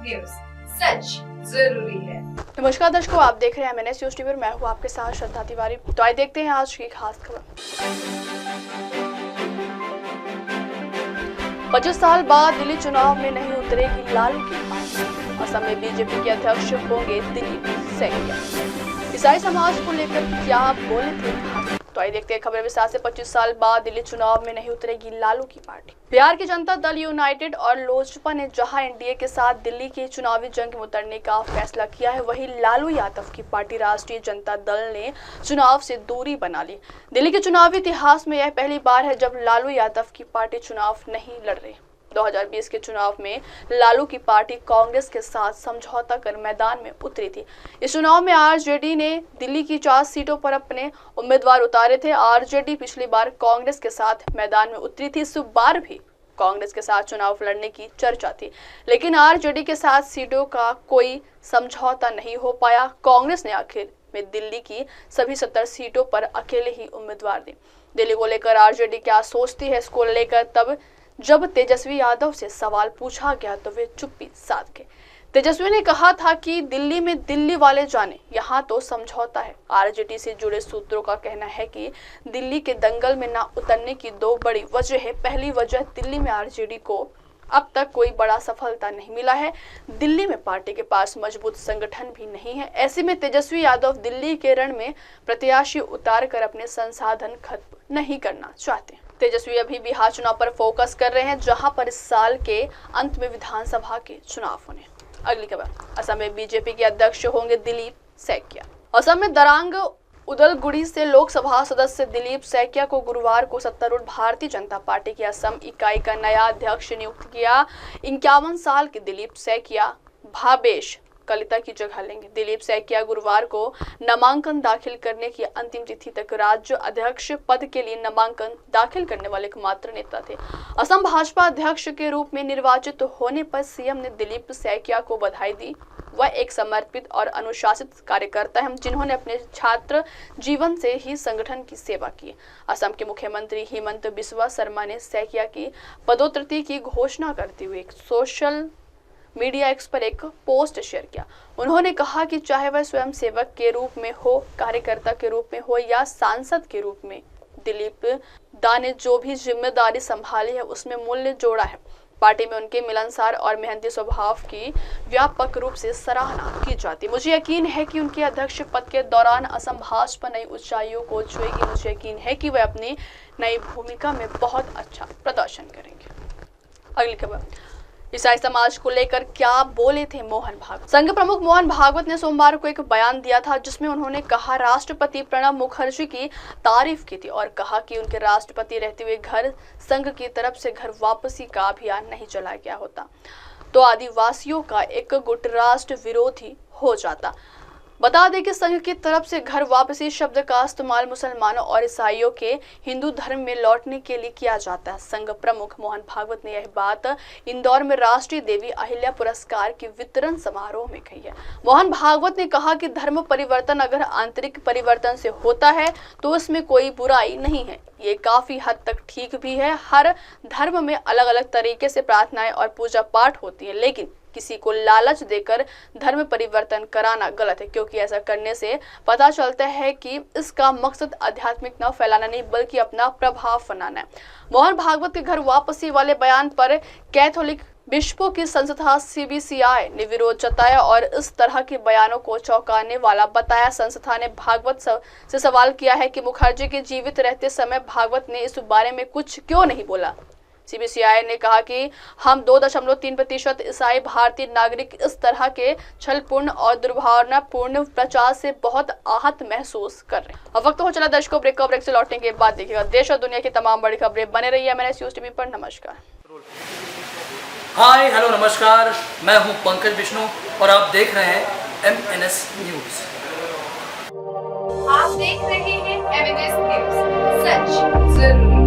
News, सच जरूरी है। नमस्कार दर्शकों, आप देख रहे हैं MNS न्यूज टीवी। मैं हूं आपके साथ श्रद्धा तिवारी। तो आइए देखते हैं आज की खास खबर। 25 साल बाद दिल्ली चुनाव में नहीं उतरेगी लालू की पार्टी। असम में बीजेपी के अध्यक्ष होंगे दिलीप सैकिया। ईसाई समाज को लेकर क्या बोले थे? तो आइए देखते हैं खबर विस्तार से। 25 साल बाद दिल्ली चुनाव में नहीं उतरेगी लालू की पार्टी। बिहार की जनता दल यूनाइटेड और लोजपा ने जहां एनडीए के साथ दिल्ली की चुनावी जंग में उतरने का फैसला किया है, वहीं लालू यादव की पार्टी राष्ट्रीय जनता दल ने चुनाव से दूरी बना ली। दिल्ली के चुनावी इतिहास में यह पहली बार है जब लालू यादव की पार्टी चुनाव नहीं लड़ रही। 2020 के चुनाव में लालू की पार्टी कांग्रेस के साथ समझौता कर मैदान में उतरी थी। इस चुनाव में आरजेडी ने दिल्ली की 4 सीटों पर अपने उम्मीदवार उतारे थे। आरजेडी पिछली बार कांग्रेस के साथ मैदान में उतरी थी। इस बार भी कांग्रेस के साथ चुनाव लड़ने की चर्चा थी, लेकिन आरजेडी के साथ सीटों का कोई समझौता नहीं हो पाया। कांग्रेस ने आखिर में दिल्ली की सभी 70 सीटों पर अकेले ही उम्मीदवार दी। दिल्ली को लेकर आरजेडी क्या सोचती है, इसको लेकर तब जब तेजस्वी यादव से सवाल पूछा गया तो वे चुप्पी साध गए। तेजस्वी ने कहा था कि दिल्ली में दिल्ली वाले जाने, यहाँ तो समझौता है। आरजेडी से जुड़े सूत्रों का कहना है कि दिल्ली के दंगल में ना उतरने की 2 बड़ी वजह है। पहली वजह, दिल्ली में आरजेडी को अब तक कोई बड़ा सफलता नहीं मिला है। दिल्ली में पार्टी के पास मजबूत संगठन भी नहीं है। ऐसे में तेजस्वी यादव दिल्ली के रण में प्रत्याशी उतार कर अपने संसाधन खत्म नहीं करना चाहते। तेजस्वी अभी बिहार चुनाव पर फोकस कर रहे हैं, जहां पर इस साल के अंत में विधानसभा के चुनाव होने। अगली खबर, असम में बीजेपी के अध्यक्ष होंगे दिलीप सैकिया। असम में दरांग उदलगुड़ी से लोकसभा सदस्य दिलीप सैकिया को गुरुवार को सत्तारूढ़ भारतीय जनता पार्टी की असम इकाई का नया अध्यक्ष नियुक्त किया। 51 साल के दिलीप सैकिया भावेश कलिता की जगह लेंगे। दिलीप सैकिया गुरुवार को नामांकन दाखिल करने की अंतिम तिथि तक राज्य अध्यक्ष पद के लिए नामांकन दाखिल करने वाले एकमात्र नेता थे। असम भाजपा अध्यक्ष के रूप में निर्वाचित होने पर सीएम ने दिलीप सैकिया को बधाई दी। वह एक समर्पित और अनुशासित कार्यकर्ता हैं, जिन्होंने अपने छात्र जीवन से ही संगठन की सेवा की। असम के मुख्यमंत्री हिमंत बिस्वा शर्मा ने सैकिया की पदोन्नति की घोषणा करते हुए एक सोशल मीडिया एक्स पर एक पोस्ट शेयर किया। उन्होंने कहा कि चाहे वह स्वयं सेवक के रूप में हो, कार्यकर्ता के रूप में हो या सांसद के रूप में, दिलीप दा ने जो भी जिम्मेदारी संभाली है उसमें मूल्य जोड़ा है। पार्टी में उनके मिलनसार और मेहनती स्वभाव की व्यापक रूप से सराहना की जाती। मुझे यकीन है कि उनके अध्यक्ष पद के दौरान असम भाजपा नई ऊंचाइयों को छुएगी। मुझे यकीन है कि वह अपनी नई भूमिका में बहुत अच्छा प्रदर्शन करेंगे। अगली खबर, ईसाई समाज को लेकर क्या बोले थे मोहन भागवत। संघ प्रमुख मोहन भागवत ने सोमवार को एक बयान दिया था, जिसमें उन्होंने कहा राष्ट्रपति प्रणब मुखर्जी की तारीफ की थी और कहा कि उनके राष्ट्रपति रहते हुए घर संघ की तरफ से घर वापसी का अभियान नहीं चलाया गया होता तो आदिवासियों का एक गुट राष्ट्र विरोधी हो जाता। बता दें कि संघ की तरफ से घर वापसी शब्द का इस्तेमाल मुसलमानों और ईसाइयों के हिंदू धर्म में लौटने के लिए किया जाता है। संघ प्रमुख मोहन भागवत ने यह बात इंदौर में राष्ट्रीय देवी अहिल्या पुरस्कार के वितरण समारोह में कही है। मोहन भागवत ने कहा कि धर्म परिवर्तन अगर आंतरिक परिवर्तन से होता है तो इसमें कोई बुराई नहीं है। ये काफी हद तक ठीक भी है। हर धर्म में अलग अलग तरीके से प्रार्थनाएं और पूजा पाठ होती है, लेकिन किसी को लालच देकर धर्म परिवर्तन कराना गलत है, क्योंकि ऐसा करने से पता चलता है कि इसका मकसद आध्यात्मिक न फैलाना नहीं बल्कि अपना प्रभाव बनाना है। मोहन भागवत के घर वापसी वाले बयान पर कैथोलिक बिशपों की संस्था CBCI ने विरोध जताया और इस तरह के बयानों को चौंकाने वाला बताया। संस्था ने भागवत से सवाल किया है कि मुखर्जी के जीवित रहते समय भागवत ने इस बारे में कुछ क्यों नहीं बोला। CBCI ने कहा कि हम 2.3% ईसाई भारतीय नागरिक इस तरह के छलपूर्ण और दुर्भावनापूर्ण प्रचार से बहुत आहत महसूस कर रहे हैं। अब वक्त हो चला दर्शकों ब्रेक का। ब्रेक से लौटने के बाद देखिएगा देश और दुनिया की तमाम बड़ी खबरें। बने रहिए MNS न्यूज टीवी पर। नमस्कार। हाय हेलो नमस्कार, मैं हूं पंकज विष्णु और आप देख रहे हैं MNS न्यूज। आप देख रहे हैं MNS न्यूज, सच जरूरी।